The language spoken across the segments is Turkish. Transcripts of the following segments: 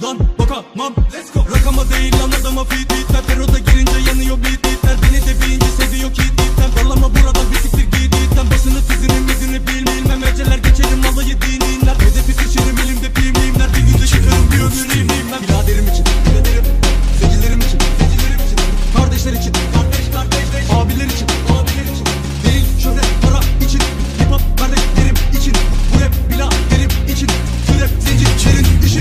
Lan bakamam, let's go. Rakama değil lan adama fit bitler. Peroda girince yanıyor beat bitler. Beni de bilince seviyor ki dipten. Darlama buradan bir siktir git dipten. Basını tizini midini bilmem. Eceler geçerim alayı dinler. Hedefi seçerim elimde pimliğimler. Bir günde çıkarım bir ömür imliğimler. Biraderim için, biraderim. Zecilerim için, zecilerim için. Kardeşler için, kardeş. Abiler için, abiler için. Değil şöhret para için. Hip hop kardeşlerim için. Bu rap biraderim için. Bu rap zencilerin işi.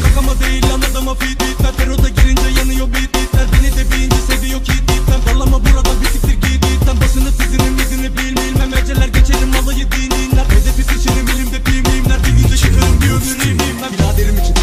Rakama değil lan adama fit bitler. Peroda girince yanıyor beat bitler. Beni de bilince seviyor ki dipten. Darlama buradan bir siktir git dipten. Basını tizini midini bilmem. Eceler geçerim alayı dinler. Hedefi seçerim elimde pimliğimler. Bir günde çıkarım bir ömür imliğimler. Biraderim için,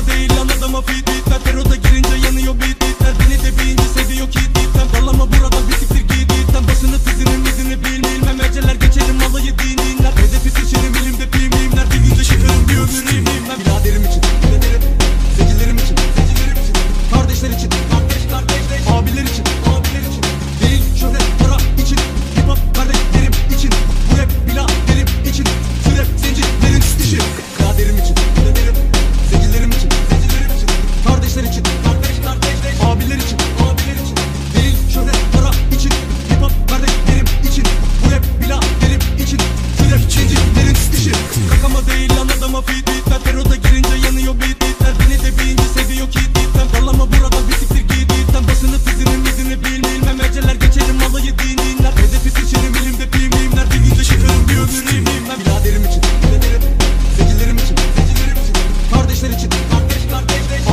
değil lan adama fit bitler. Peroda girince yanıyor beat bitler. Beni de bilince seviyor ki dipten. Darlama buradan bir siktir git dipten. Basını tizini mizini bilmem eceler geçerim alayı dinler. Hedefi seçerim elimde filmimler. Bir günde çıkarım bir ömür iyiyimler. Biraderim için biraderim, sevgilerim için sevgilerim için, kardeşler için kardeş, abiler için abiler için, değil şöhret para için, hip hop kardeşlerim için, bu rap biraderim için, şu rap zencilerin işi. Biraderim için biraderim, sevgilerim için sevgilerim için, kardeşler için kardeş, abiler için abiler için, değil şöhret para için, hip hop kardeşlerim için, bu rap biraderim için, şu rap zencilerin işi. Kakama değil lan adama fit bitler. Peroda girince yanıyor beat bitler. Beni de bilince seviyor ki dipten. Darlama buradan bir siktir git dipten. Basını tizini mizini bilmem eceler geçerim alayı dinler. Hedefi seçerim elimde filmimler. Bir günde çıkarım bir ömür iyiyimler. Biraderim için biraderim, sevgilerim için sevgilerim için, kardeşler için kardeş,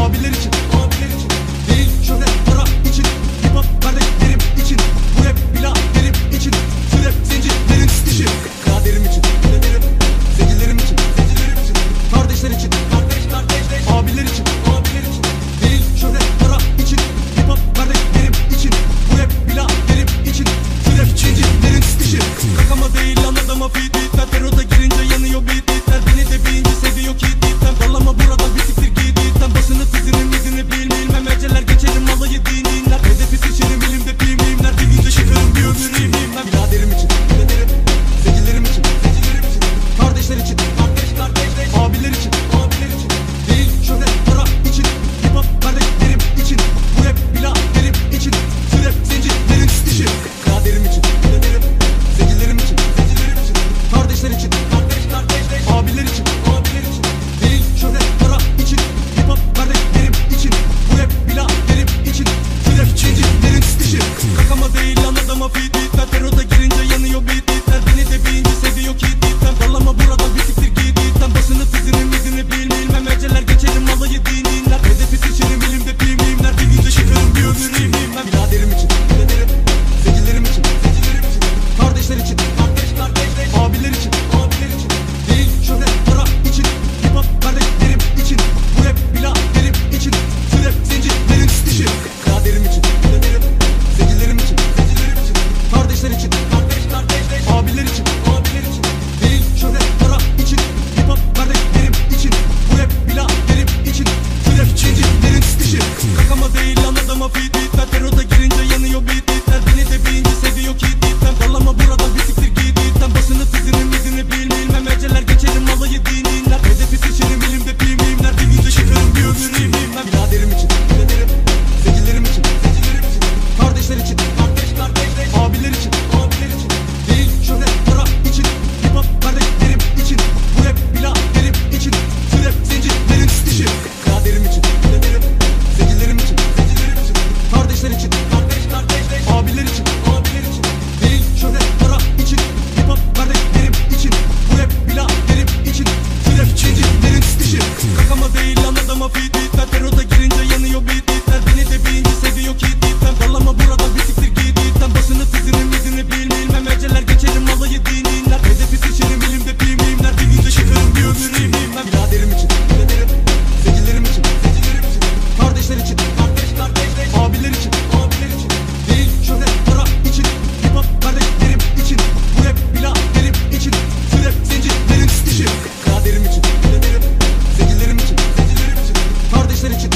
abiler için abiler için, değil şöhret para için, hip hop kardeşlerim için, bu rap biraderim için, şu rap zencilerin işi. Biraderim için biraderim, sevgilerim için sevgilerim için, kardeşler için kardeş, abiler için abiler için, değil şöhret para için, hip hop kardeşlerim için, bu rap biraderim için, şu rap zencilerin işi. Kakama değil lan adama fit bitler. Peroda girince yanıyor beat bitler. Beni de bilince seviyor ki dipten. Darlama buradan bir siktir git dipten. Basını tizini mizini bilmem eceler geçerim alayı dinler. Hedefi seçerim elimde filmimler. Bir günde çıkarım bir ömür iyiyimler. Biraderim için biraderim, sevgilerim için sevgilerim için, kardeşler için kardeş, abiler için abiler için, değil şöhret para için, hip hop kardeşlerim için, bu rap biraderim için, şu rap zencilerin işi. Biraderim için biraderim, sevgilerim için sevgilerim için, kardeşler için kardeş, abiler için abiler için, değil şöhret para için, hip hop kardeşlerim için, bu rap biraderim için, şu rap zencilerin işi. Kakama değil lan adama fit bitler. Peroda girince yanıyor beat bitler. Beni de bilince seviyor ki dipten. Darlama buradan bir siktir git dipten. Basını tizini mizini bilmem eceler geçerim alayı dinler. Hedefi seçerim elimde filmimler. Bir günde çıkarım bir ömür iyiyimler. Biraderim için biraderim, sevgilerim için sevgilerim için, kardeşler için kardeş, abiler için abiler için, değil şöhret para için, hip hop kardeşlerim için, bu rap biraderim için, şu rap zencilerin işi. Biraderim için biraderim, sevgilerim için sevgilerim için, kardeşler için kardeş, abiler için abiler için, değil şöhret para için, hip hop kardeşlerim için, bu rap biraderim için, şu rap zencilerin işi. Kakama değil lan adama fit bitler. Peroda girince yanıyor beat bitler. Beni de bilince seviyor ki dipten. Darlama buradan bir siktir git dipten. Basını tizini mizini bilmem eceler geçerim alayı dinler. Hedefi seçerim elimde filmimler. Bir günde çıkarım bir ömür iyiyimler. Biraderim için biraderim, sevgilerim için sevgilerim için, kardeşler için kardeş, abiler için abiler için, değil şöhret para için, hip hop kardeşlerim için, bu rap biraderim için, şu rap zencilerin işi. Biraderim için biraderim, sevgilerim için sevgilerim için, kardeşler için kardeş, abiler için abiler için, değil şöhret para için, hip hop kardeşlerim için, bu rap biraderim için, şu rap zencilerin işi. Kakama değil lan adama fit bitler. Peroda girince yanıyor beat bitler. Beni de bilince seviyor ki dipten. Darlama buradan bir siktir git dipten. Basını tizini mizini bilmem eceler geçerim alayı dinler. Hedefi seçerim elimde filmimler. Bir günde çıkarım bir ömür iyiyimler. Biraderim için biraderim, sevgilerim için sevgilerim için, kardeşler için kardeş, abiler için abiler için, değil şöhret para için, hip hop kardeşlerim için, bu rap biraderim için, şu rap zencilerin işi. Biraderim için biraderim, sevgilerim için sevgilerim için, kardeşler için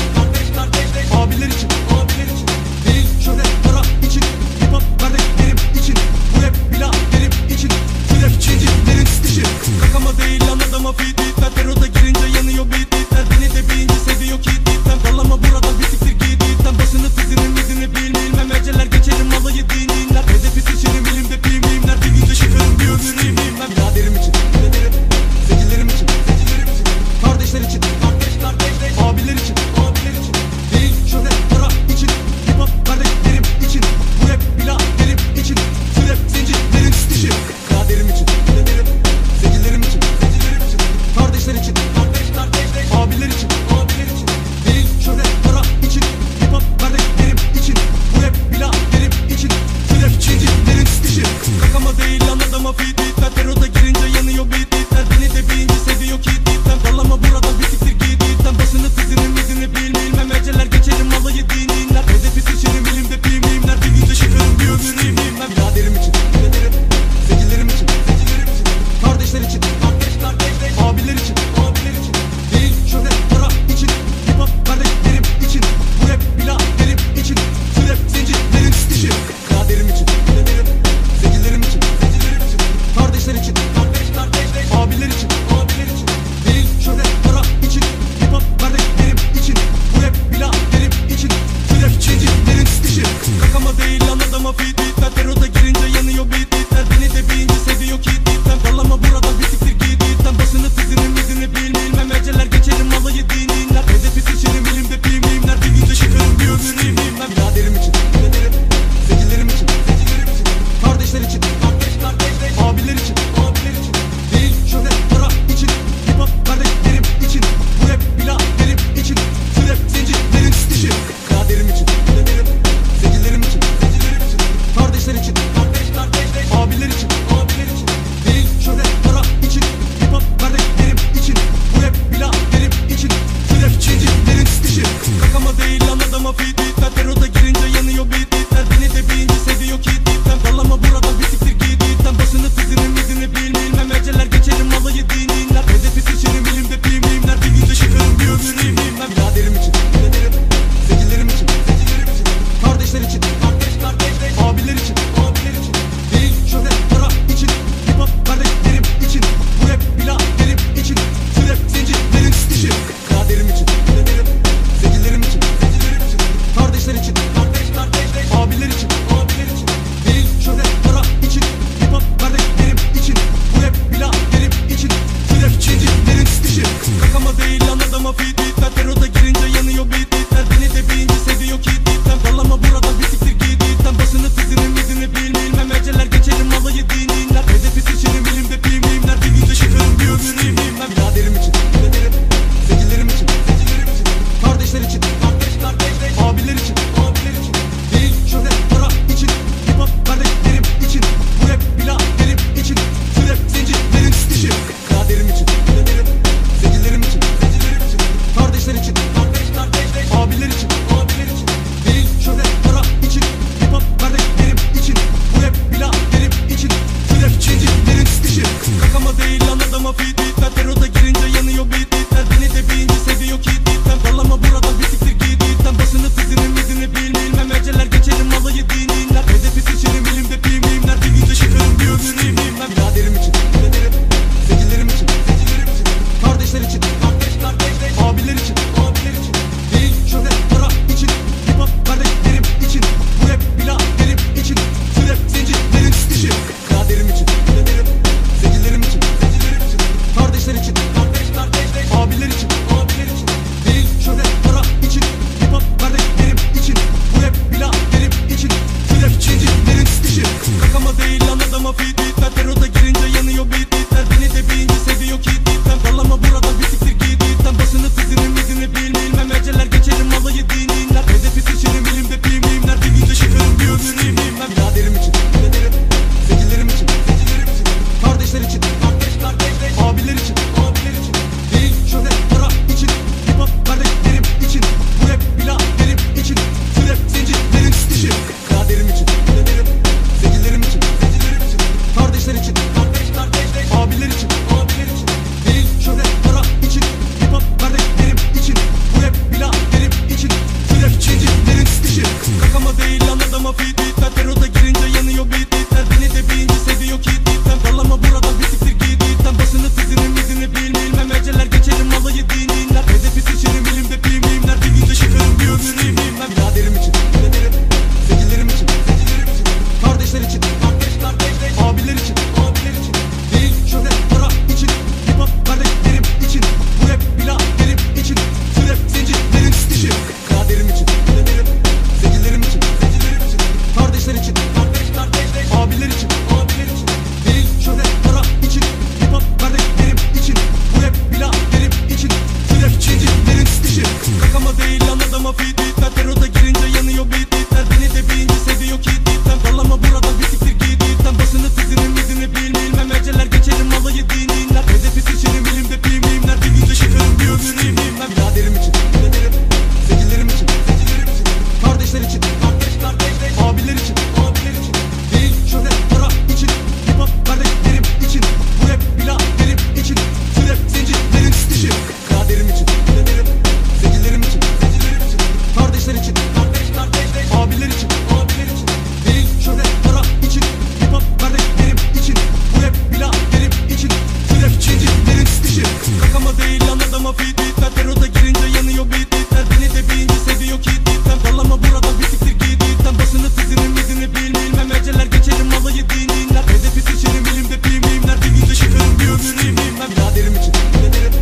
adama fit bitler. Peroda girince yanıyor beat bitler. Beni de bilince seviyor ki dipten. Dallama buradan bir siktir git dipten. Basını tizini midini bilmem eceler geçerim alayı dinler. Hedefi seçerim elimde pimimler. Bir günde çıkarım bir ömür imimler. Biraderim için ederim,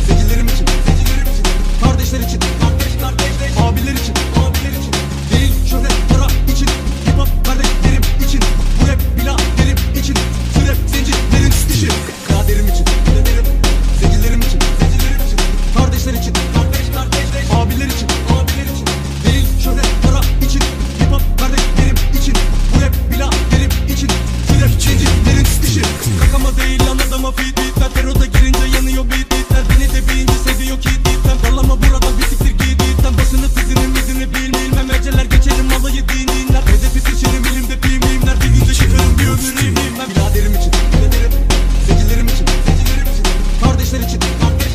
sevgilerim için sevgilerim için, kardeşler için kardeş, abiler için abiler için, değil şöhret para için, hip hop kardeşlerim için, bu rap biraderim için, şu rap zencilerin işi. Kaderim için ederim, sevgilerim için sevgilerim için, kardeşler için kardeş, abiler için abiler için, değil şöhret para için, hip hop kardeşlerim için, bu rap biraderim için, şu rap zencilerin işi. Rakama değil lan adama fit bitler. Peroda girince yanıyor beat bitler. Beni de bilince seviyor ki dipten. Dallama buradan bir siktir git dipten. Basını tizini midini bilmem eceler geçerim alayı dinler. Hedefi seçerim elimde pimimler. Bir günde çıkarım bir ömür imimler. Biraderim için ederim, sevgilerim için sevgilerim için, kardeşler için kardeş,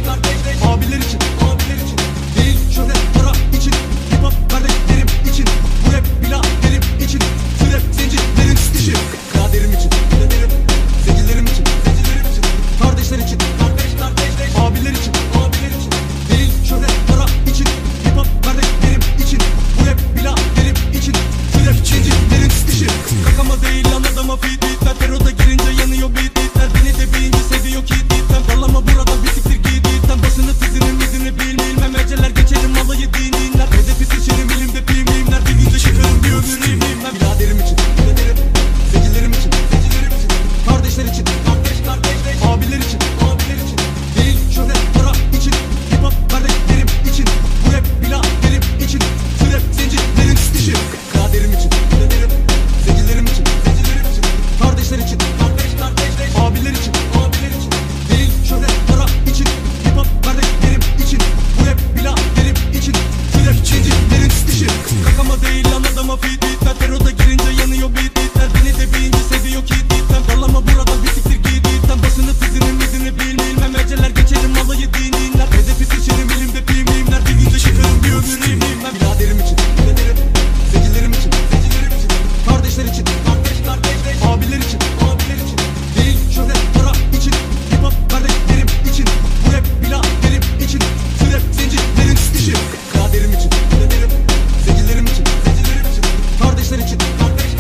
abiler için abiler için, değil şöhret para için, hip hop kardeşlerim için, bu rap biraderim için, şu rap zencilerin işi. Kaderim için ederim, sevgilerim için sevgilerim için, kardeşler için kardeş, abiler için abiler için, değil şöhret para için, hip hop kardeşlerim için, bu rap biraderim için, şu rap zencilerin işi. Rakama değil lan adama fit bitler. Peroda girince yanıyor beat bitler. Beni de bilince seviyor ki dipten. Dallama buradan bir siktir git dipten. Basını tizini midini bilmem eceler geçerim alayı dinler. Hedefi seçerim elimde pimimler. Bir günde çıkarım bir ömür imimler. Biraderim için ederim, sevgilerim için sevgilerim için, kardeşler için kardeş, abiler için abiler için, değil şöhret para için, hip hop kardeşlerim için, bu rap biraderim için, şu rap zencilerin işi. Kaderim için ederim, sevgilerim için sevgilerim için, kardeşler için kardeş, abiler için abiler için, değil şöhret para için, hip hop kardeşlerim için, bu rap biraderim için, şu rap zencilerin işi. Rakama değil lan adama fit bitler. Peroda girince yanıyor beat bitler. Beni de bilince seviyor ki dipten. Dallama buradan bir siktir git dipten. Basını tizini midini bilmem eceler geçerim alayı dinler. Hedefi seçerim elimde pimimler. Bir günde çıkarım bir ömür imimler. Biraderim için ederim, sevgilerim için sevgilerim için, kardeşler için kardeş, abiler için abiler için, değil şöhret para için, hip hop kardeşlerim için, bu rap biraderim için, şu rap zencilerin işi. Kaderim için ederim, sevgilerim için sevgilerim için, kardeşler için kardeş,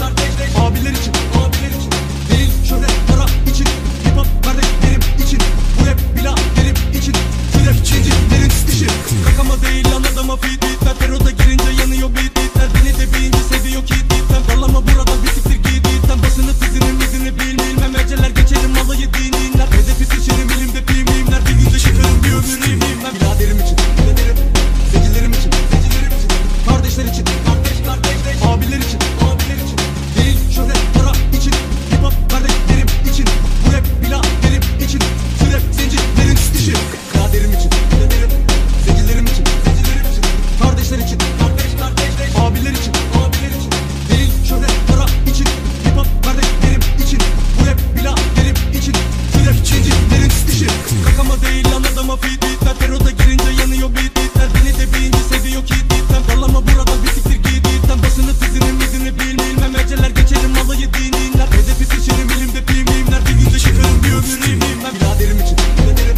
abiler için abiler için, değil şöhret para için, hip hop kardeşlerim için, bu rap biraderim için, şu rap zencilerin işi. Rakama değil lan adama fit bitler. Peroda girince yanıyor beat bitler. Beni de bilince seviyor ki dipten. Dallama buradan bir siktir git dipten. Basını tizini midini bilmem eceler geçerim alayı dinler. Hedefi seçerim elimde pimimler. Bir günde çıkarım bir ömür imimler. Biraderim için ederim, sevgilerim için sevgilerim için, kardeşler için kardeş, abiler için abiler için, değil şöhret para için, hip hop kardeşlerim için, bu rap biraderim için, şu rap zencilerin işi. Kaderim için ederim, sevgilerim için sevgilerim için, kardeşler için kardeş, abiler için abiler için, değil şöhret para için, hip hop kardeşlerim için, bu rap biraderim için, şu rap zencilerin işi. Rakama değil lan adama fit bitler. Peroda girince yanıyor beat bitler. Beni de bilince seviyor ki dipten. Dallama buradan bir siktir git dipten. Basını tizini midini bilmem eceler geçerim alayı dinler. Hedefi seçerim elimde pimimler. Bir günde çıkarım bir ömür imimler. Biraderim için ederim,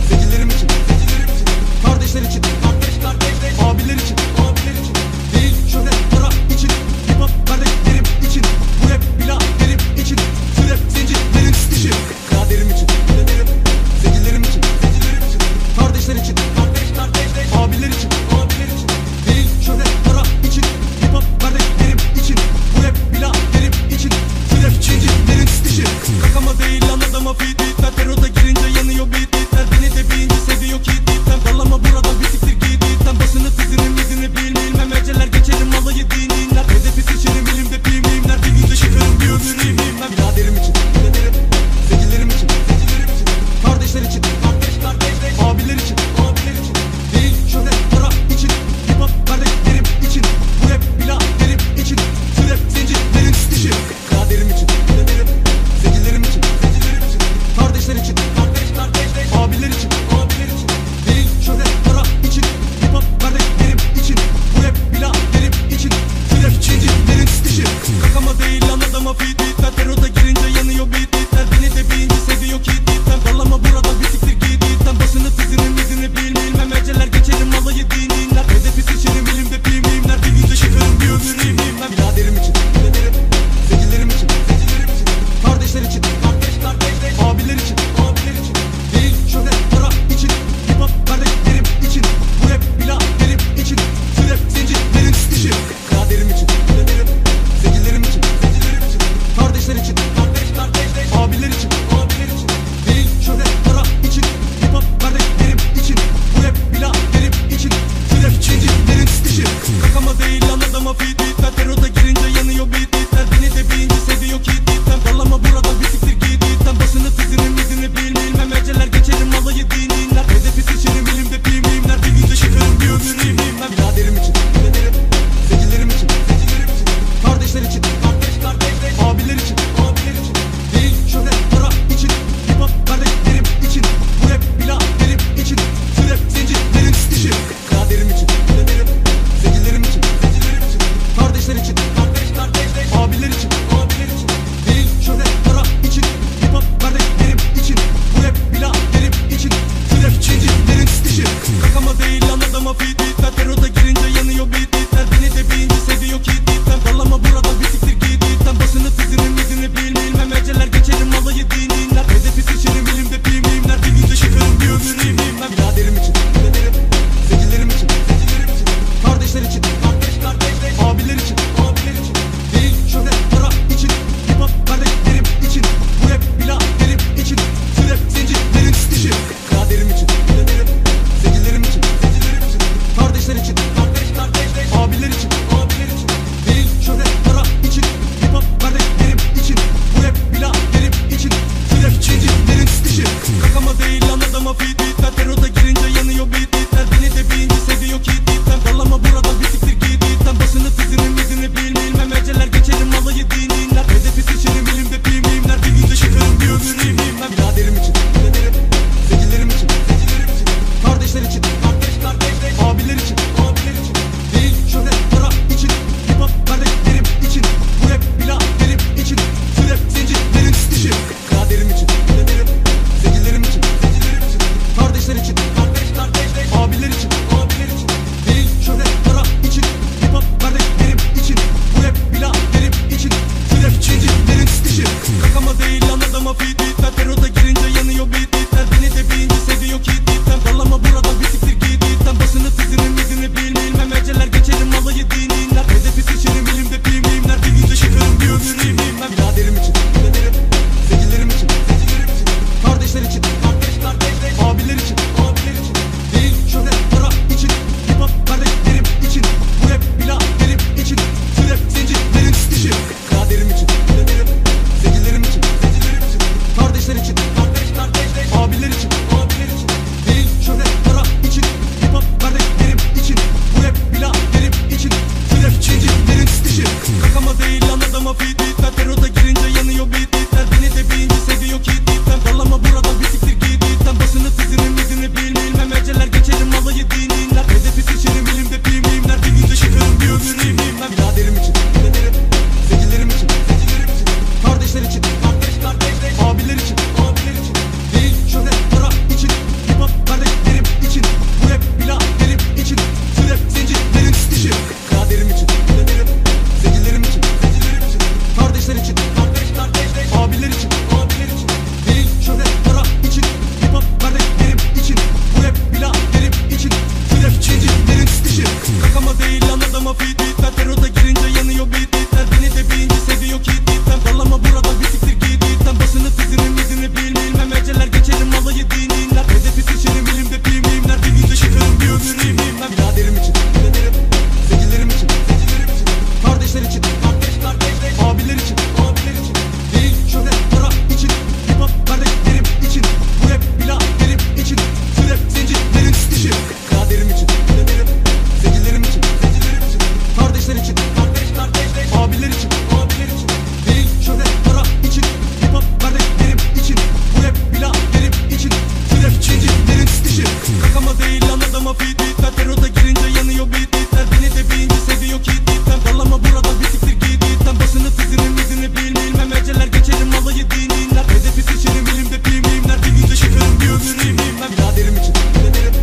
sevgilerim için sevgilerim için, kardeşler için kardeş, abiler için abiler için, değil şöhret para için, hip hop kardeşlerim için, bu rap biraderim için, şu rap zencilerin işi. Kaderim için ederim, sevgilerim için sevgilerim için, kardeşler için kardeş, abiler için abiler için, değil şöhret para için, hip hop kardeşlerim için, bu rap biraderim için, şu rap zencilerin işi. Rakama değil lan adama fit bitler. Peroda girince yanıyor beat bitler. Beni de bilince seviyor ki dipten. Dallama buradan bir siktir git dipten. Basını tizini midini bilmem eceler geçerim alayı dinler. Hedefi seçerim elimde pimimler. Bir günde çıkarım bir ömür imimler. Biraderim için ederim, sevgilerim için sevgilerim için, kardeşler için kardeş, abiler için abiler için, değil şöhret para Biraderim için, biraderim. Zencilerim için, zencilerim için. Kardeşler için, kardeş, kardeş. Abiler için, abiler için. Değil şöhret, para için. Hip hop kardeşlerim için. Bu rap biraderim için. Şu rap zencilerin işi. Rakama değil lan adama feed beatler. Peroda girince yanıyor beat beatler. Beni de bir inci seviyor ki deepten. Darlama buradan bir siktir git deepten. Basını tizini midini bilmem. Eceler geçerim alayı dinler. Hedefi seçerim elimde pimimler. Bir günde çıkarım bir ömür iyiyim. Biraderim için, biraderim.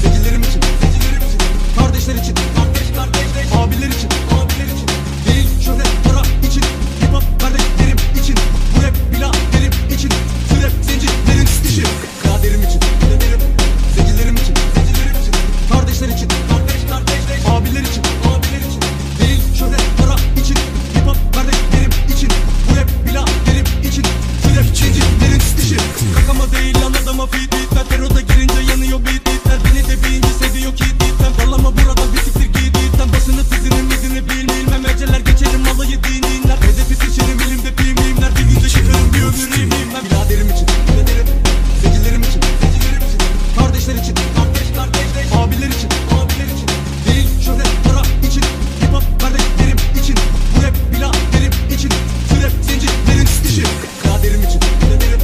Zencilerim için, zencilerim için. Kardeşler için, kardeş, kardeş. Abiler için, abiler için. Değil şöhret, para için. Hip hop kardeşlerim için. Bu rap biraderim için. Şu rap zencilerin işi. Biraderim için, biraderim. Zencilerim için, zencilerim için. Kardeşler için, kardeş, kardeş. Abiler için, abiler için. Değil şöhret, para için. Hip hop kardeşlerim için. Bu rap biraderim için. Şu rap zencilerin işi. Rakama değil lan adama feed beatler. Peroda girince yanıyor beat beatler. Beni de bir inci seviyor ki deepten. Darlama buradan bir siktir git deepten. Basını tizini midini bilmem. Eceler geçerim alayı dinler. Hedefi seçerim elimde pimimler. Bir günde çıkarım bir ömür iyiyim. Biraderim için, biraderim. Zencilerim için, zencilerim için. Kardeşler için, kardeş, kardeş. Abiler için, abiler için. Değil şöhret, para için. Hip hop kardeşlerim için. Bu rap biraderim için. Şu rap zencilerin işi. Biraderim için, biraderim.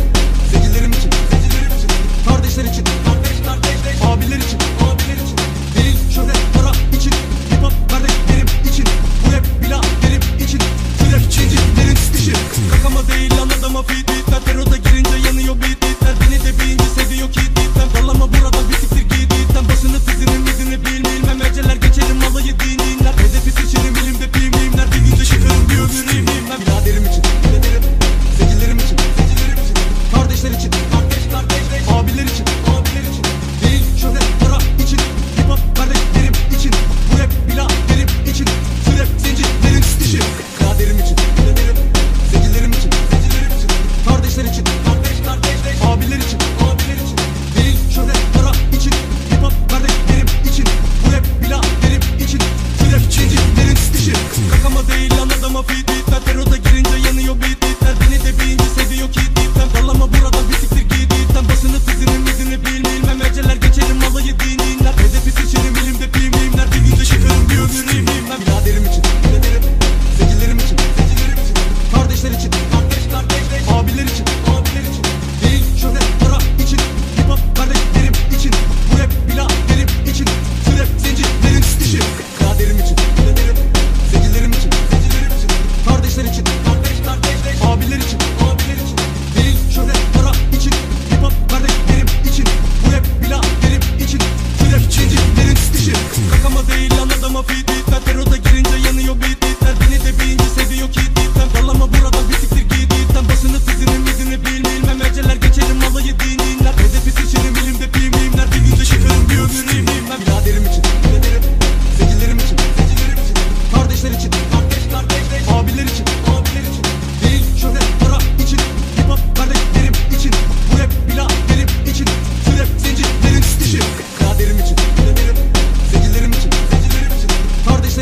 Zencilerim için, zencilerim için. Kardeşler için, kardeş, kardeş. Abiler için, abiler için. Değil şöhret, para için. Hip hop kardeşlerim için. Bu rap biraderim için. Şu rap zencilerin işi. Rakama değil lan adama feed beatler. Peroda girince yanıyor beat beatler. Beni de bir inci seviyor ki deepten. Darlama buradan bir siktir git deepten. Basını tizini midini bilmem. Eceler geçerim alayı dinler. Hedefi seçerim elimde pimimler. Bir günde çıkarım bir ömür iyiyim. Biraderim için, biraderim. Zencilerim için, zencilerim için. Kardeşler için, kardeş, kardeş. Abiler için, abiler için. Değil şöhret, para için. Hip hop kardeşlerim için. Bu rap biraderim için. Şu rap zencilerin işi. Biraderim için, biraderim. Zencilerim için, zencilerim için. Kardeşler için, kardeş, kardeş. Abiler için, abiler için. Değil şöhret, para için. Hip hop kardeşlerim için. Bu rap biraderim için. Şu rap zencilerin işi. Rakama değil lan adama feed beatler. Peroda girince yanıyor beat beatler. Beni de bir inci seviyor ki deepten. Darlama buradan bir siktir git deepten. Basını tizini midini bilmem. Eceler geçerim alayı dinler. Hedefi seçerim elimde pimimler. Bir günde çıkarım bir ömür iyiyim. Biraderim için, biraderim. Zencilerim için, zencilerim için. Kardeşler için, kardeş, kardeş. Abiler için, abiler için. Değil şöhret, para için. Hip hop kardeşlerim için. Bu rap biraderim için. Şu rap zencilerin işi. Biraderim için, biraderim. Zencilerim için, zencilerim için. Kardeşler için, kardeş, kardeş. Abiler için, abiler için. Değil şöhret, para için. Hip hop kardeşlerim için. Bu rap biraderim için. Şu rap zencilerin işi. Rakama değil lan adama feed beatler. Peroda girince yanıyor beat beatler. Beni de bir inci seviyor ki deepten. Darlama buradan bir siktir git deepten. Basını tizini midini bilmem. Eceler geçerim alayı dinler. Hedefi seçerim elimde pimimler. Bir günde çıkarım bir ömür iyiyim. Biraderim için, biraderim. Zencilerim için, zencilerim için. Kardeşler için, kardeş, kardeş. Abiler için, abiler için. Değil şöhret, para için. Hip hop kardeşlerim için. Bu rap biraderim için. Şu rap zencilerin işi. Biraderim için, biraderim. Zencilerim için, zencilerim için. Kardeşler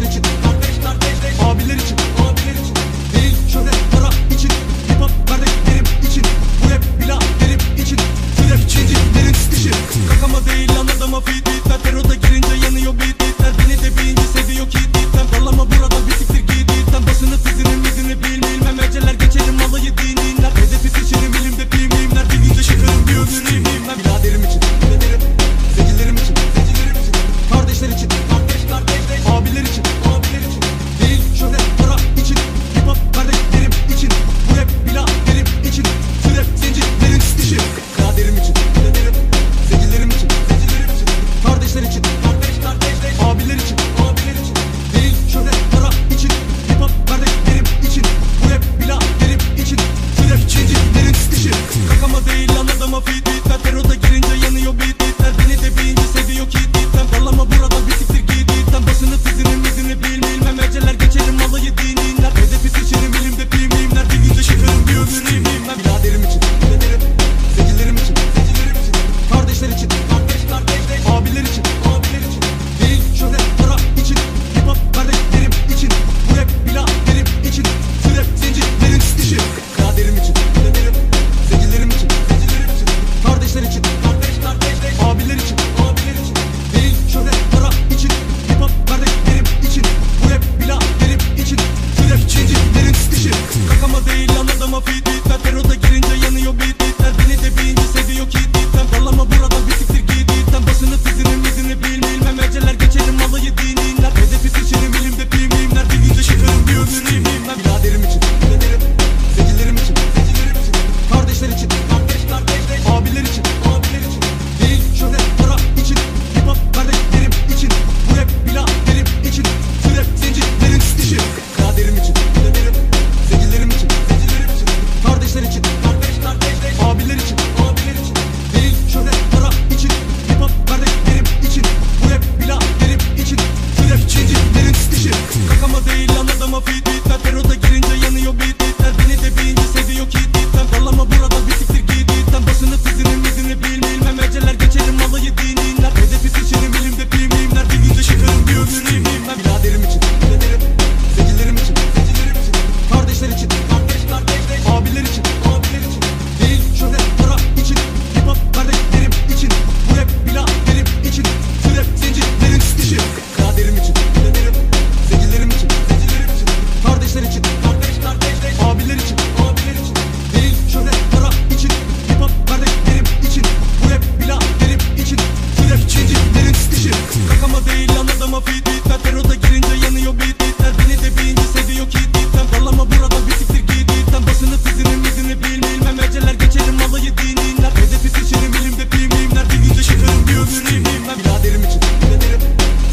değil lan adama fit bitler. Peroda girince yanıyor beat bitler. Beni de bilinci seviyor ki dipten. Darlama buradan bir siktir git dipten. Basını tizini mizini bilmem eceler geçerim alayı dinler. Hedefi seçerim elimde filmimler. Bir günde çıkarım bir ömür iyiyimler. Biraderim için biraderim,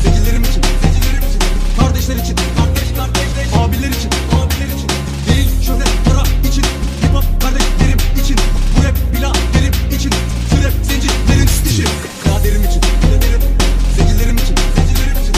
zecilerim için zecilerim için, kardeşler için kardeş, abiler için abiler için, değil şöhret para için, hip hop kardeşlerim için, bu rap biraderim için, şu rap zencilerin işi. Biraderim için biraderim, zecilerim için zecilerim için,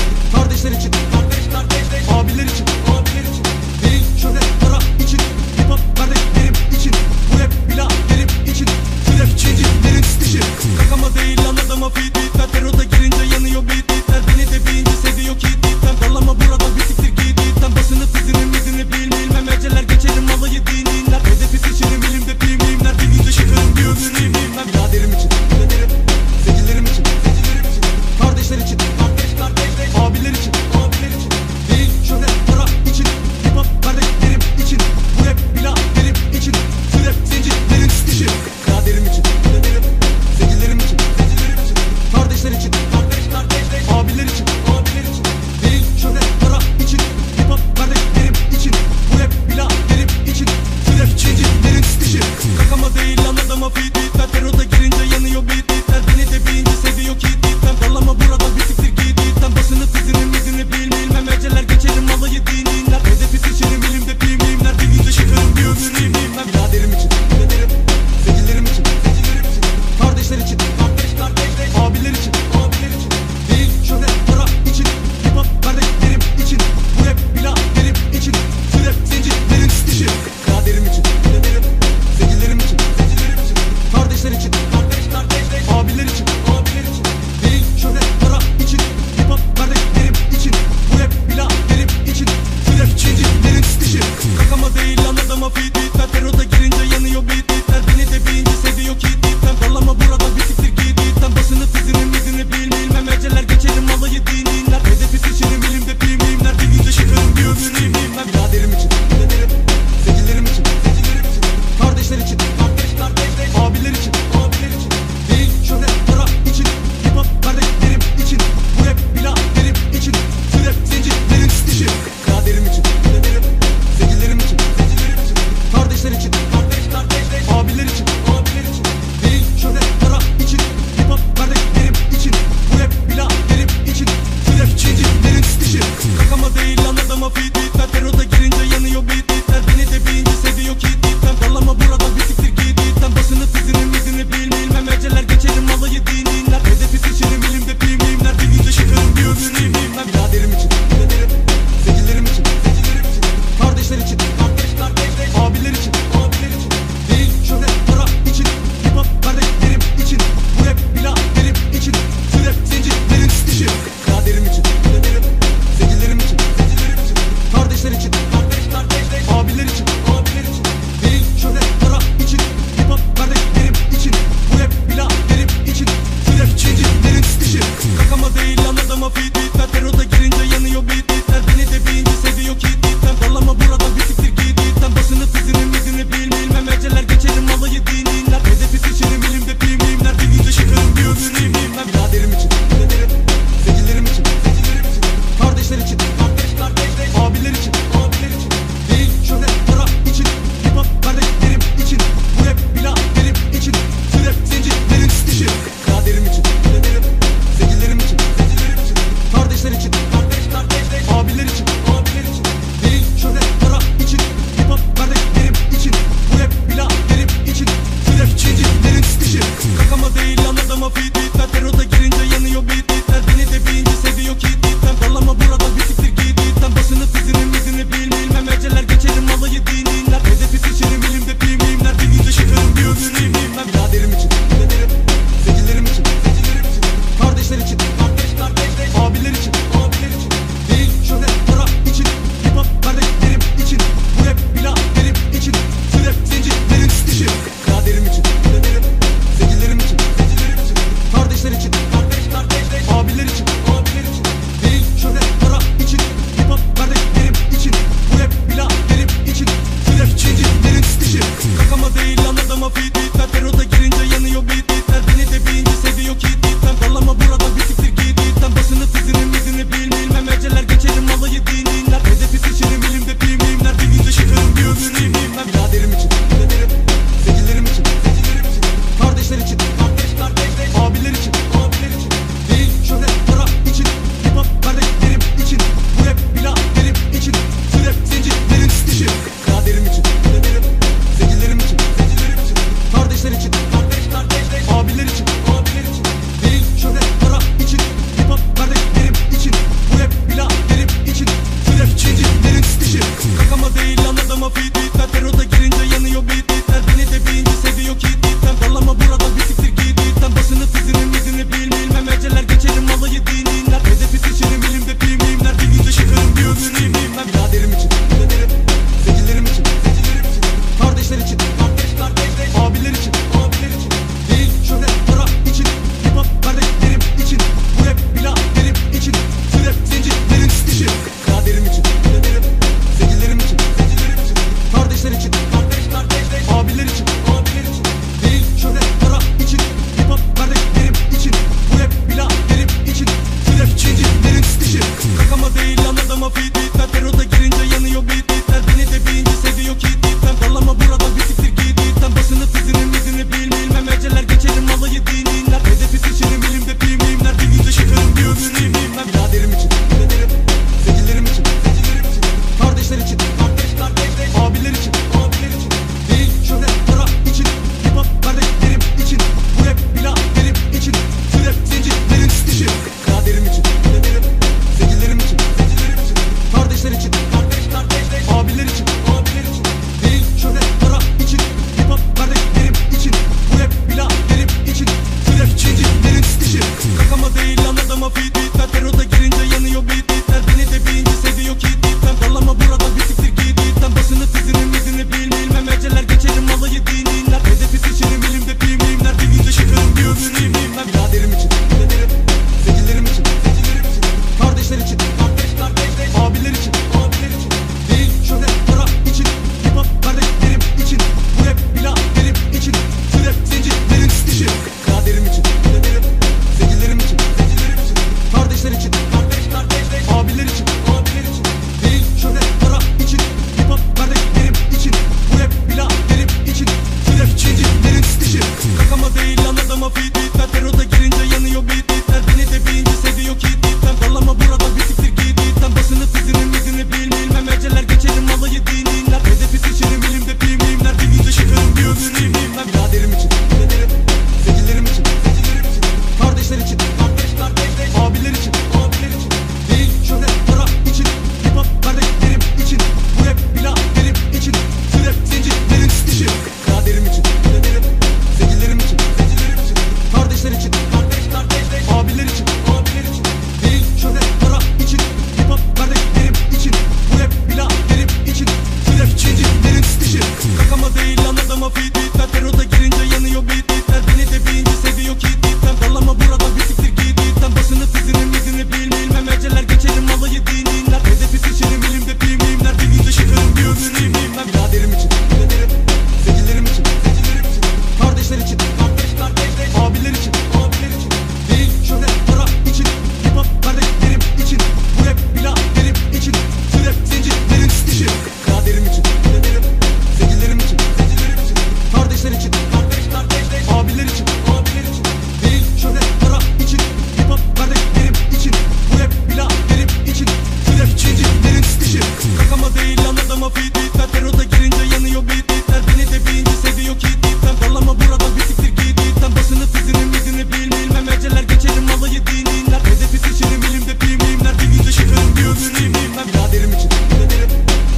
adama fit bitler. Peroda girince yanıyor beat bitler. Beni de bilinci seviyor ki dipten. Darlama buradan bir siktir git dipten. Basını tizini mizini bilmem eceler geçerim alayı dinler. Hedefi seçerim elimde pimimler. Bir günde çıkarım bir ömür imimler. Biraderim için biraderim, sevgilerim için sevgilerim için, kardeşler için kardeş, abiler için abiler için, değil şöhret para için, hip hop kardeşlerim için, bu rap biraderim için, şu rap zincirlerin dişi. Kaderim için biraderim, sevgilerim için sevgilerim için, kardeşler için kardeş, abiler için abiler için, değil şöhret para için, hip hop kardeşlerim için, bu rap biraderim için, şu rap zincirlerin dişi. Kakama değil lan adama fit bitler. Peroda girince yanıyor beat bitler. Beni de bilinci seviyor ki dipten. Darlama buradan bir siktir git dipten. Basını tizini mizini bilmem eceler geçerim alayı dinler. Hedefi seçerim elimde pimimler. Bir günde çıkarım bir ömür imimler. Biraderim için biraderim, sevgilerim için sevgilerim için, kardeşler için kardeş, abiler için abiler için, değil şöhret para için, hip hop kardeşlerim için, bu rap biraderim için, şu rap zincirlerin dişi. Kaderim için biraderim, sevgilerim için sevgilerim için, kardeşler için kardeş, abiler için abiler için, değil şöhret para için, hip hop kardeşlerim için, bu rap biraderim için, şu rap zincirlerin dişi. Kakama değil lan adama fit bitler. Peroda girince yanıyor beat bitler. Beni de bilinci seviyor ki dipten. Darlama buradan bir siktir git dipten. Basını tizini mizini bilmem eceler geçerim alayı dinler. Hedefi seçerim elimde pimimler. Bir günde çıkarım bir ömür imimler. Biraderim için biraderim, sevgilerim için sevgilerim için, kardeşler için kardeş, abiler için abiler için, değil şöhret para için, hip hop kardeşlerim için, bu rap biraderim için, şu rap zincirlerin dişi. Kaderim için biraderim, sevgilerim için sevgilerim için, kardeşler için kardeş, abiler için abiler için, değil şöhret para için, hip hop kardeşlerim için, bu rap biraderim için, şu rap zincirlerin dişi. Kakama değil lan adama fit bitler. Peroda girince yanıyor beat bitler. Beni de bilinci seviyor ki dipten. Darlama buradan bir siktir git dipten. Basını tizini mizini bilmem eceler geçerim alayı dinler. Hedefi seçerim elimde pimimler. Bir günde çıkarım bir ömür imimler. Biraderim için biraderim, sevgilerim için sevgilerim için, kardeşler için kardeş, abiler için abiler için, değil şöhret para için, hip hop kardeşlerim için, bu rap biraderim için, şu rap zincirlerin dişi. Kaderim için biraderim, sevgilerim için sevgilerim için, kardeşler için kardeş, abiler için abiler için, değil şöhret para için, hip hop kardeşlerim için, bu rap biraderim için, şu rap zincirlerin dişi. Kakama değil lan adama fit bitler. Peroda girince yanıyor beat bitler. Beni de bilinci seviyor ki dipten. Darlama buradan bir siktir git dipten. Basını tizini mizini bilmem eceler geçerim alayı dinler. Hedefi seçerim elimde pimimler. Bir günde çıkarım bir ömür imimler. Biraderim için biraderim,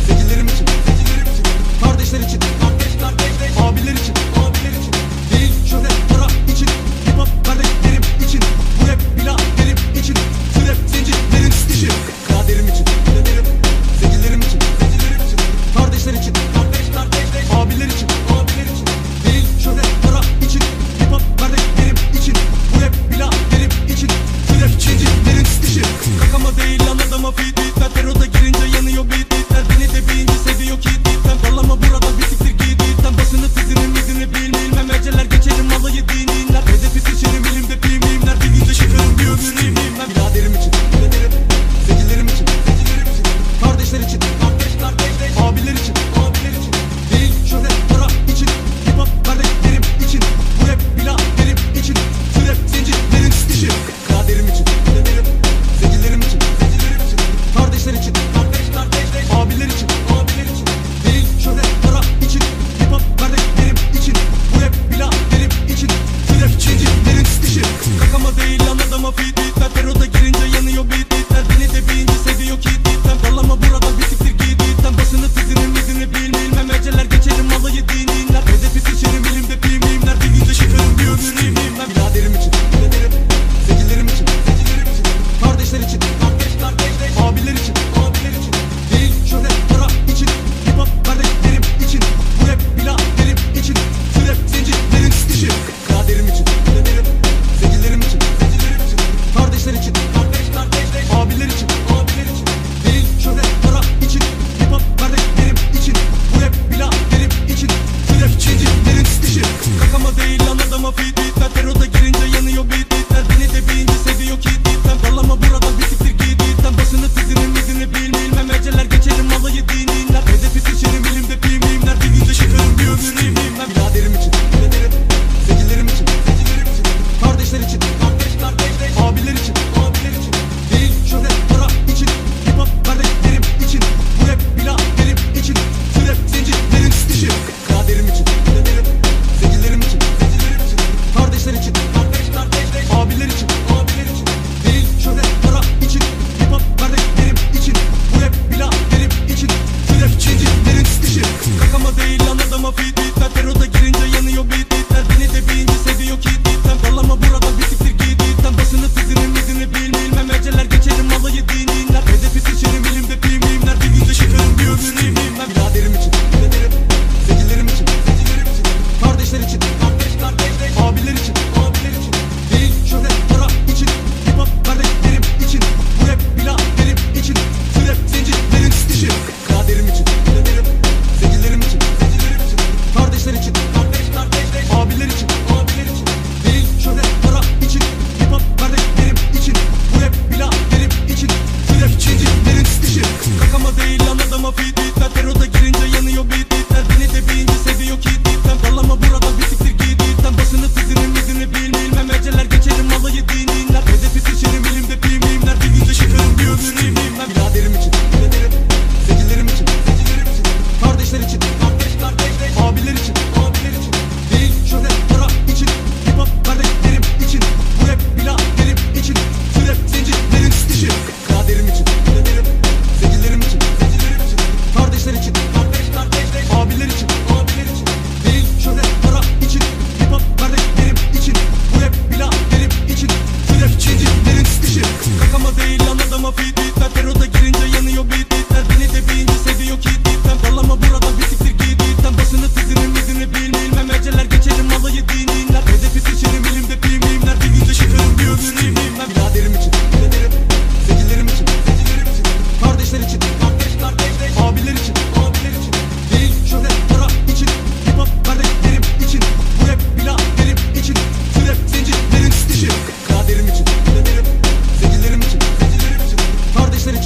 sevgilerim için sevgilerim için, kardeşler için kardeş, abiler için abiler için, değil şöhret para için, hip hop kardeşlerim için, bu rap biraderim için, şu rap zincirlerin dişi. Kaderim için biraderim, sevgilerim için sevgilerim için, kardeşler için kardeş, abiler için abiler için, değil şöhret para için, hip hop kardeşlerim için, bu rap biraderim için, şu rap zincirlerin dişi. Kakama değil lan adama fit bitler. Peroda girince yanıyor beat bitler. Beni de bilinci seviyor ki dipten. Darlama buradan bir siktir git dipten. Basını tizini mizini bilmem eceler geçerim alayı dinler. Hedefi seçerim elimde pimimler. Bir günde çıkarım bir ömür imimler. Biraderim için biraderim, sevgilerim için sevgilerim için, kardeşler için kardeş, abiler için abiler için, değil şöhret para için, hip hop kardeşlerim için, bu rap biraderim için, şu rap zincirlerin dişi. Kaderim için biraderim, sevgilerim için sevgilerim için, adama fit bitler. Peroda girince yanıyor beat bitler. Beni de bilince seviyor ki dipten. Dallama buradan bir siktir git dipten. Başını tizini mizini bilmem eceler geçerim alayı dinler. Hedefi seçerim elimde filmimler. Bir günde çıkarım bir ömür iyiyimler. Biraderim için, biraderim, zecilerim için, zecilerim için, kardeşler için, kardeş, abiler için, abiler için, değil şöhret para için, hip hop kardeşlerim için, bu rap biraderim için, şu rap zencilerin işi. Biraderim için, biraderim, zecilerim için, zecilerim için, kardeşler için, kardeş, abiler için, abiler için, değil şöhret para için, hip hop kardeşlerim için, bu rap biraderim için, şu rap zencilerin işi. Kakama değil lan adama fit bitler. Peroda girince yanıyor beat bitler. Beni de bilince seviyor ki dipten. Dallama buradan bir siktir git dipten. Başını tizini mizini bilmem eceler geçerim alayı dinler. Hedefi seçerim elimde filmimler. Bir günde çıkarım bir ömür iyiyimler. Biraderim için, biraderim, zecilerim için, zecilerim için, kardeşler için, kardeş, abiler için, abiler için, değil şöhret para için, hip hop kardeşlerim için, bu rap biraderim için, şu rap zencilerin işi. Biraderim için, biraderim, zecilerim için, zecilerim için, kardeşler için,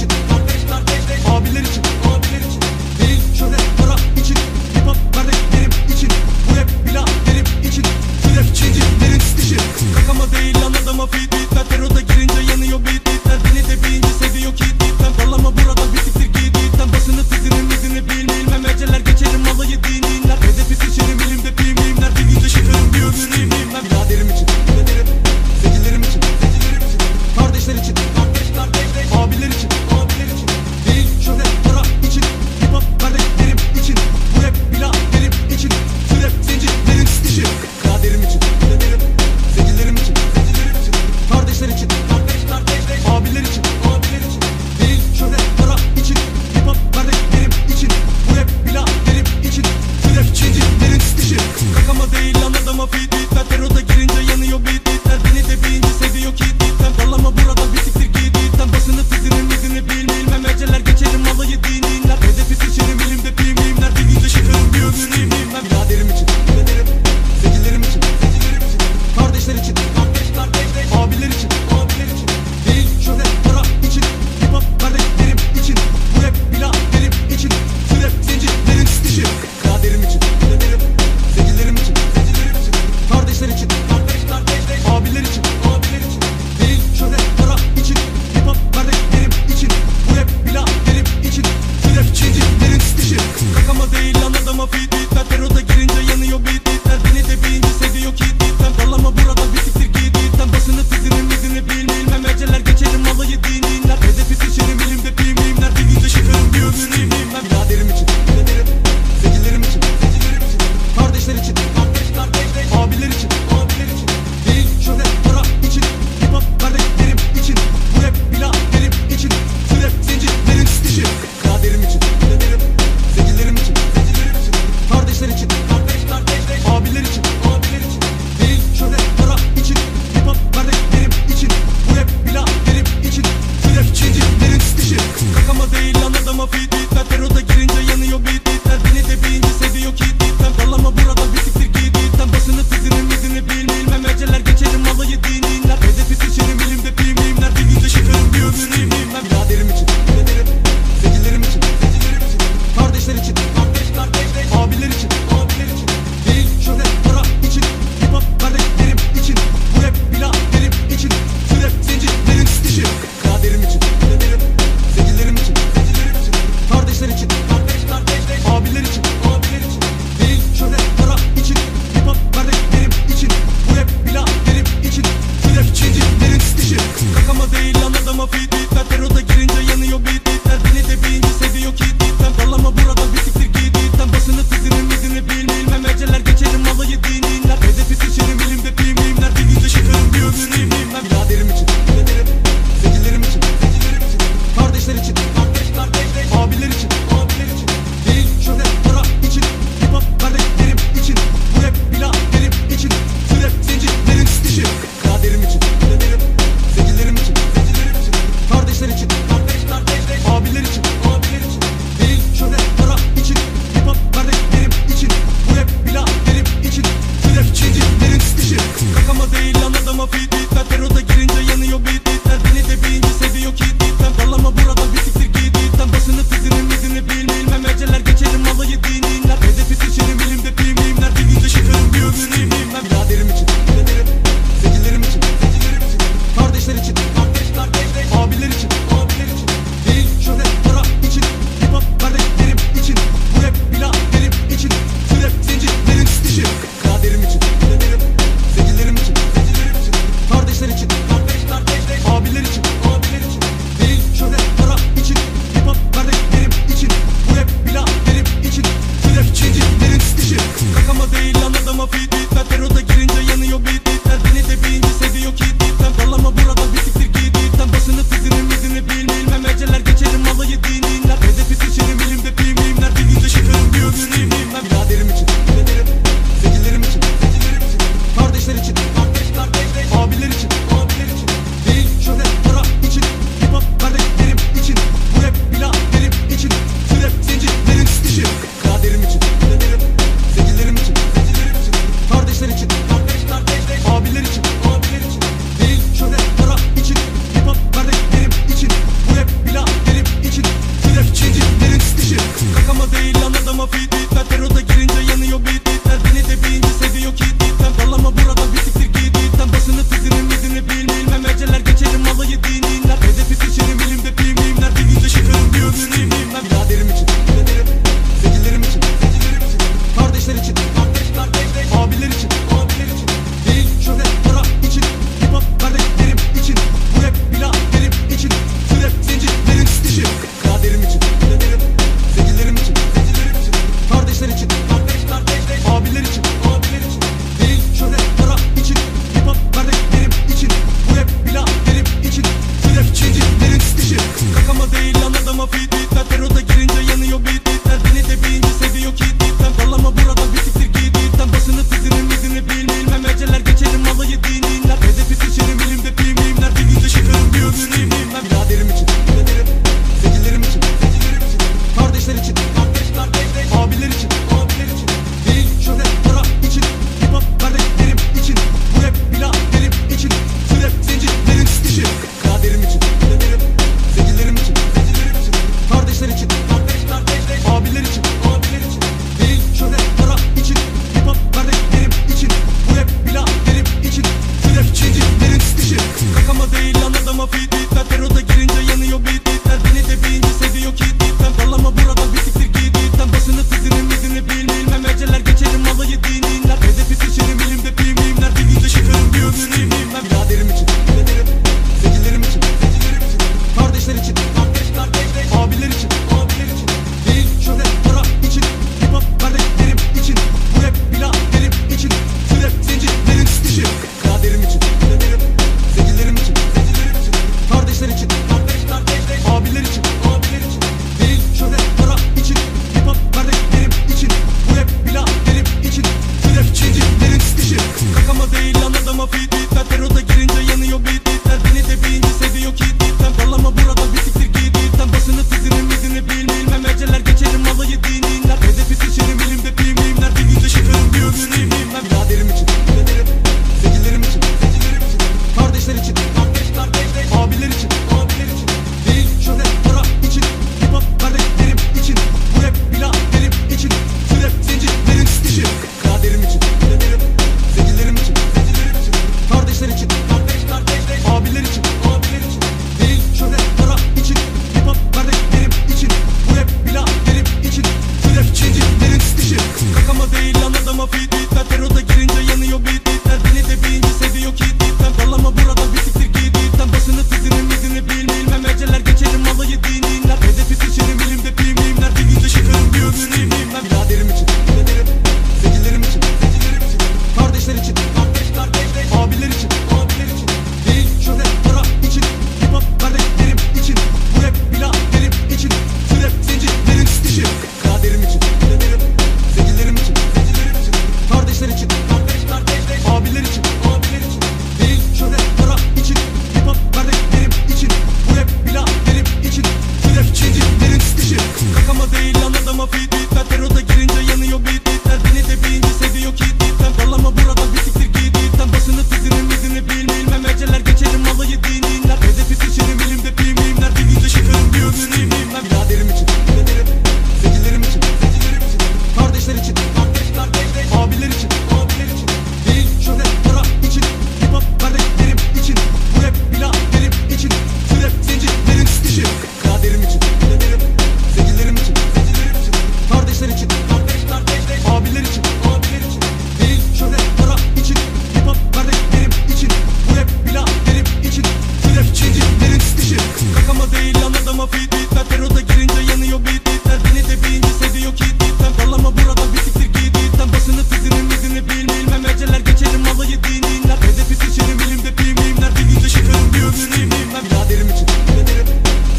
Rakama değil lan adama fit bitler. Peroda girince yanıyor beat bitler. Beni de bilinci seviyor ki dipten. Darlama buradan bir siktir git dipten. Basını tizini mizini bilmem eceler geçerim alayı dinler. Hedefi seçerim elimde pimimler. Bir günde çıkarım bir ömür iyimler. Biraderim için biraderim,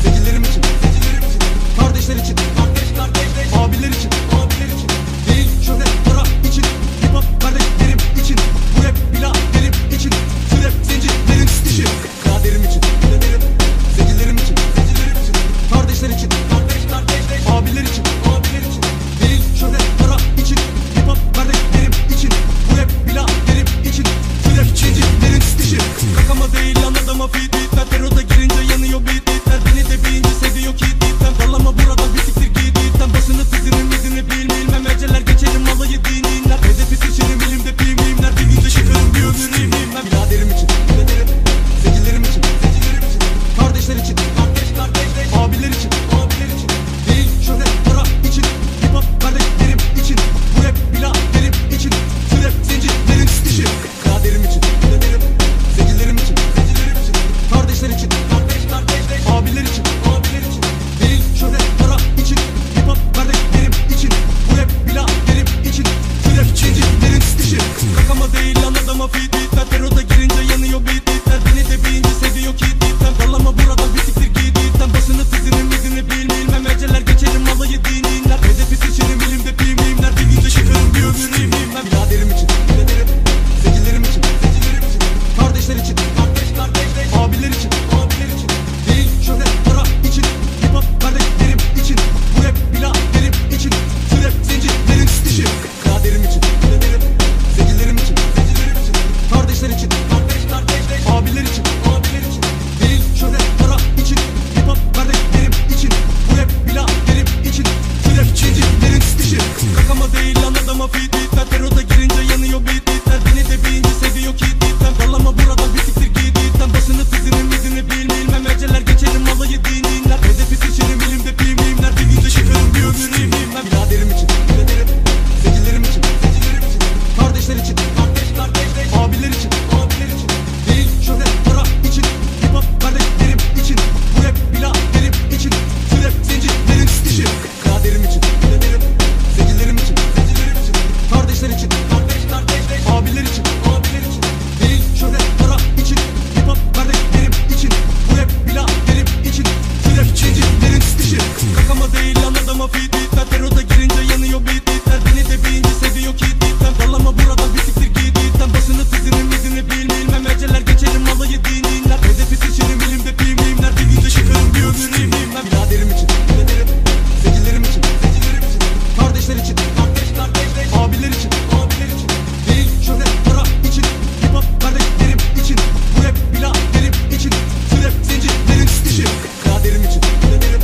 sevgilerim için sevgilerim için, kardeşler için kardeş kardeşler, abiler için abiler için, değil şöhret para için, hip hop kardeşlerim için, bu rap biraderim için, şu rap zencilerin işi. Kaderim için biraderim, sevgilerim için sevgilerim için, kardeşler için kardeş kardeşler, abiler için abiler için, değil şöhret para için, hip hop kardeşlerim için, bu rap biraderim için, şu rap zencilerin işi. Rakama değil lan adama fit bitler. Peroda girince yanıyor beat bitler. Beni de bilinci seviyor ki dipten. Darlama buradan bir siktir git dipten. Basını tizini mizini bilmem eceler geçerim alayı dinler. Hedefi seçerim elimde pimimler. Bir günde çıkarım bir ömür iyimler. Biraderim için biraderim, sevgilerim için sevgilerim için, kardeşler için kardeş kardeşler, abiler için abiler için, değil şöhret para için, hip hop kardeşlerim için, bu rap biraderim için, şu rap zencilerin işi. Kaderim için biraderim, sevgilerim için sevgilerim için, kardeşler için kardeş kardeşler, abiler için abiler için, değil şöhret para için, hip hop kardeşlerim için, bu rap biraderim için, şu rap zencilerin işi. Rakama değil lan adama fit bitler. Peroda girince yanıyor beat bitler. Beni de bilinci seviyor ki dipten. Darlama buradan bir siktir git dipten. Basını tizini mizini bilmem eceler geçerim alayı dinler. Hedefi seçerim elimde pimimler. Bir günde çıkarım bir ömür iyimler. Biraderim için biraderim, sevgilerim için sevgilerim için, kardeşler için kardeş kardeşler, abiler için abiler için, değil şöhret para için, hip hop kardeşlerim için, bu rap biraderim için, şu rap zencilerin işi. Kaderim için biraderim, sevgilerim için sevgilerim için, kardeşler için kardeş kardeşler, abiler için abiler için, değil şöhret para için, hip hop kardeşlerim için, bu rap biraderim için, şu rap zencilerin işi. Rakama değil lan adama fit bitler. Peroda girince yanıyor beat bitler. Beni de bilinci seviyor ki dipten. Darlama buradan bir siktir git dipten. Basını tizini mizini bilmem eceler geçerim alayı dinler. Hedefi seçerim elimde pimimler. Bir günde çıkarım bir ömür iyimler. Biraderim için biraderim, sevgilerim için sevgilerim için, kardeşler için kardeş kardeşler, abiler için abiler için, değil şöhret para için, hip hop kardeşlerim için, bu rap biraderim için, şu rap zencilerin işi. Kaderim için biraderim, sevgilerim için sevgilerim için, kardeşler için kardeş kardeşler, abiler için abiler için, değil şöhret para için, hip hop kardeşlerim için, bu rap biraderim için, şu rap zencilerin işi. Rakama değil lan adama fit bitler. Peroda girince yanıyor beat bitler. Beni de bilinci seviyor ki dipten. Darlama buradan bir siktir git dipten. Basını tizini mizini bilmem eceler geçerim alayı dinler. Hedefi seçerim elimde pimimler. Bir günde çıkarım bir ömür iyimler. Biraderim için biraderim, sevgilerim için sevgilerim için, kardeşler için kardeş kardeşler, abiler için abiler için, değil şöhret para için, hip hop kardeşlerim için, bu rap biraderim için, şu rap zencilerin işi. Kaderim için biraderim,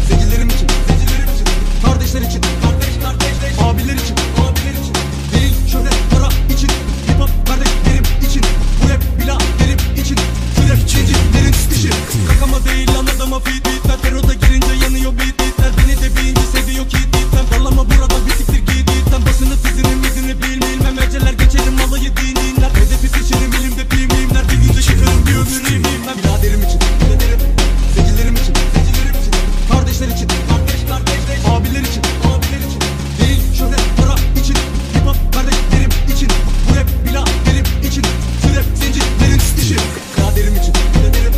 sevgilerim için sevgilerim için, kardeşler için kardeş kardeşler, abiler için abiler için, değil şöhret para için, hip hop kardeşlerim için, bu rap biraderim için, şu rap zencilerin işi. Rakama değil lan adama fit bitler. Peroda girince yanıyor beat bitler. Beni de bilinci seviyor ki dipten. Darlama buradan bir siktir git dipten. Basını tizini mizini bilmem eceler geçerim alayı dinler. Hedefi seçerim elimde pimimler. Bir günde çıkarım bir ömür iyimler. Biraderim için biraderim, sevgilerim için sevgilerim için, kardeşler için kardeş kardeşler, abiler için abiler için, değil şöhret para için, hip hop kardeşlerim için, bu rap biraderim için, şu rap zencilerin işi. Kaderim için biraderim,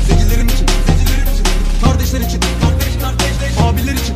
sevgilerim için sevgilerim için, kardeşler için kardeş kardeşler, abiler için